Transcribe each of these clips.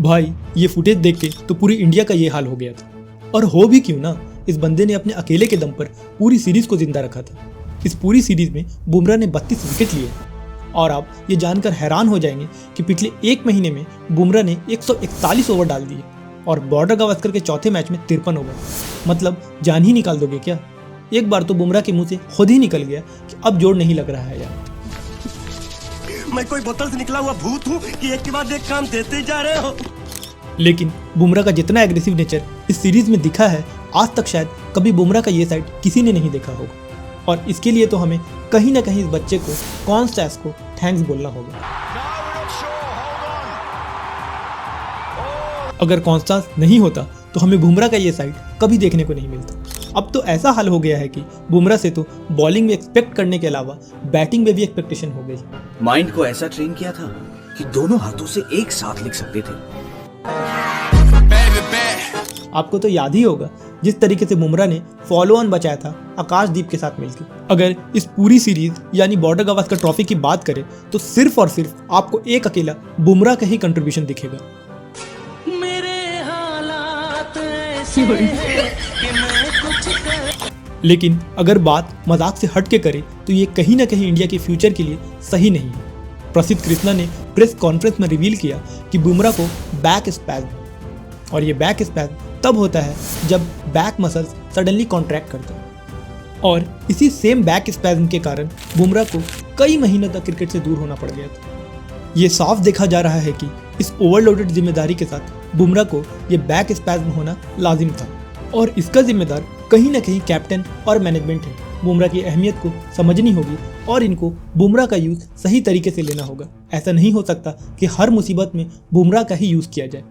भाई ये फुटेज देख के तो पूरी इंडिया का ये हाल हो गया था। और हो भी क्यों ना, इस बंदे ने अपने अकेले के दम पर पूरी सीरीज को जिंदा रखा था। इस पूरी सीरीज में बुमराह ने 32 विकेट लिए और आप ये जानकर हैरान हो जाएंगे कि पिछले एक महीने में बुमराह ने 141 ओवर डाल दिए और बॉर्डर गावस्कर के चौथे मैच में 53 ओवर। मतलब जान ही निकाल दोगे क्या? एक बार तो बुमराह के मुंह से खुद ही निकल गया कि अब जोड़ नहीं लग रहा है यार। मैं कोई बोतल से निकला हुआ भूत हूँ कि एक के बाद एक काम देते जा रहे हो। लेकिन बुमराह का जितना एग्रेसिव नेचर इस सीरीज में दिखा है, आज तक शायद कभी बुमराह का ये साइड किसी ने नहीं देखा होगा। और इसके लिए तो हमें कहीं ना कहीं इस बच्चे को, कॉन्स्टैस को थैंक्स बोलना होगा। अगर कॉन्स्टैस नहीं होता तो हमें बुमराह का ये साइड कभी देखने को नहीं मिलता। अब तो ऐसा हाल हो गया है कि बुमराह से तो बॉलिंग में एक्सपेक्ट करने के अलावा बैटिंग में भी एक्सपेक्टेशन हो गई। माइंड को ऐसा ट्रेन किया था कि दोनों हाथों से एक साथ लिख सकते थे। आपको तो याद ही होगा जिस तरीके से बुमराह ने फॉलो ऑन बचाया था आकाशदीप के साथ मिलकर। अगर इस पूरी सीरीज यानी बॉर्डर गावस्कर ट्रॉफी की बात करें तो सिर्फ और सिर्फ आपको एक अकेला बुमराह का ही कंट्रीब्यूशन दिखेगा। लेकिन अगर बात मजाक से हट के करें तो ये कहीं ना कहीं इंडिया के फ्यूचर के लिए सही नहीं है। प्रसिद्ध कृष्णा ने प्रेस कॉन्फ्रेंस में रिवील किया कि बुमराह को बैक स्पैज्म, और ये बैक स्पैज्म तब होता है जब बैक मसल्स सडनली कॉन्ट्रैक्ट करते हैं। और इसी सेम बैक स्पैज्म के कारण बुमराह को कई महीनों तक क्रिकेट से दूर होना पड़ गया था। ये साफ देखा जा रहा है कि इस ओवरलोडेड जिम्मेदारी के साथ बुमराह को ये बैक स्पैज्म होना लाजिम था और इसका जिम्मेदार कहीं ना कहीं कैप्टन और मैनेजमेंट है। बुमराह की अहमियत को समझनी होगी और इनको बुमराह का यूज़ सही तरीके से लेना होगा। ऐसा नहीं हो सकता कि हर मुसीबत में बुमराह का ही यूज़ किया जाए,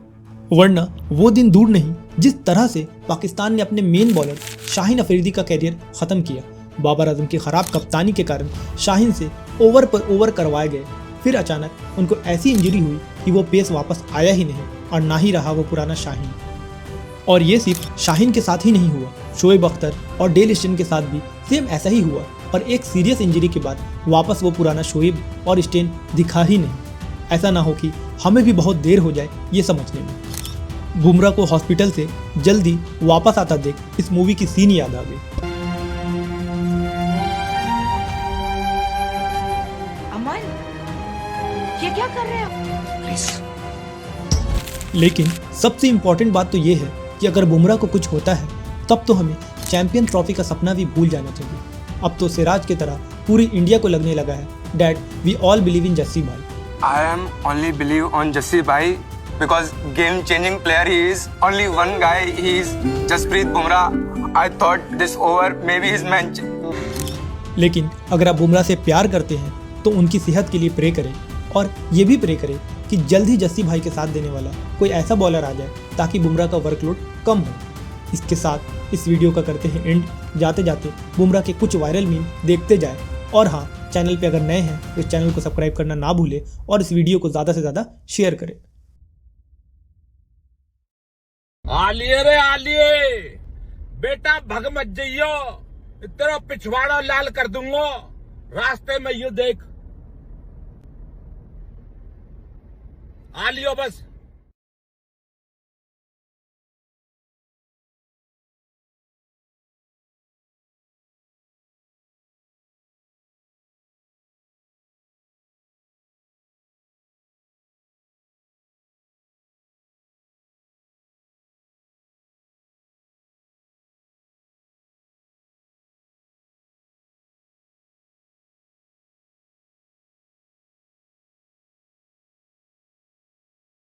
वरना वो दिन दूर नहीं जिस तरह से पाकिस्तान ने अपने मेन बॉलर शाहीन अफरीदी का कैरियर ख़त्म किया। बाबर आजम की ख़राब कप्तानी के कारण शाहीन से ओवर पर ओवर करवाए गए, फिर अचानक उनको ऐसी इंजरी हुई कि वो पेस वापस आया ही नहीं और ना ही रहा वो पुराना शाहीन। और ये सिर्फ शाहीन के साथ ही नहीं हुआ, शोएब अख्तर और डेल स्टेन के साथ भी सेम ऐसा ही हुआ और एक सीरियस इंजरी के बाद वापस वो पुराना शोएब और स्टेन दिखा ही नहीं। ऐसा ना हो कि हमें भी बहुत देर हो जाए ये समझने में। बुमराह को हॉस्पिटल से जल्दी वापस आता देख इस मूवी की सीन याद आ गई। अमन, ये क्या कर रहे हो? प्लीज। लेकिन सबसे इम्पोर्टेंट बात तो ये है कि अगर बुमराह को कुछ होता है तब तो हमें चैंपियन ट्रॉफी का सपना भी भूल जाना चाहिए। अब तो सिराज की तरह पूरी इंडिया को लगने लगा है that we all believe in Jassi भाई। I am only believe on Jassi Bhai because game-changing player he is. Only one guy, he is Jasprit Bumrah. I thought this over maybe his match. लेकिन अगर आप बुमराह से प्यार करते हैं तो उनकी सेहत के लिए प्रे करें और ये भी प्रे करें कि जल्द ही जस्सी भाई के साथ देने वाला कोई ऐसा बॉलर आ जाए ताकि बुमराह का वर्कलोड कम हो। इसके साथ इस वीडियो का करते हैं एंड। जाते जाते बुमराह के कुछ वायरल मीम देखते जाएं और हाँ, चैनल पे अगर नए हैं तो इस चैनल को सब्सक्राइब करना ना भूलें और इस वीडियो को ज़्यादा से ज़्यादा शेयर करें। आलिए रे आलिए, बेटा भग मत जइयो, तेरा पिछवाड़ा लाल कर दूंगा रास्ते में। ये देख आलियो बस।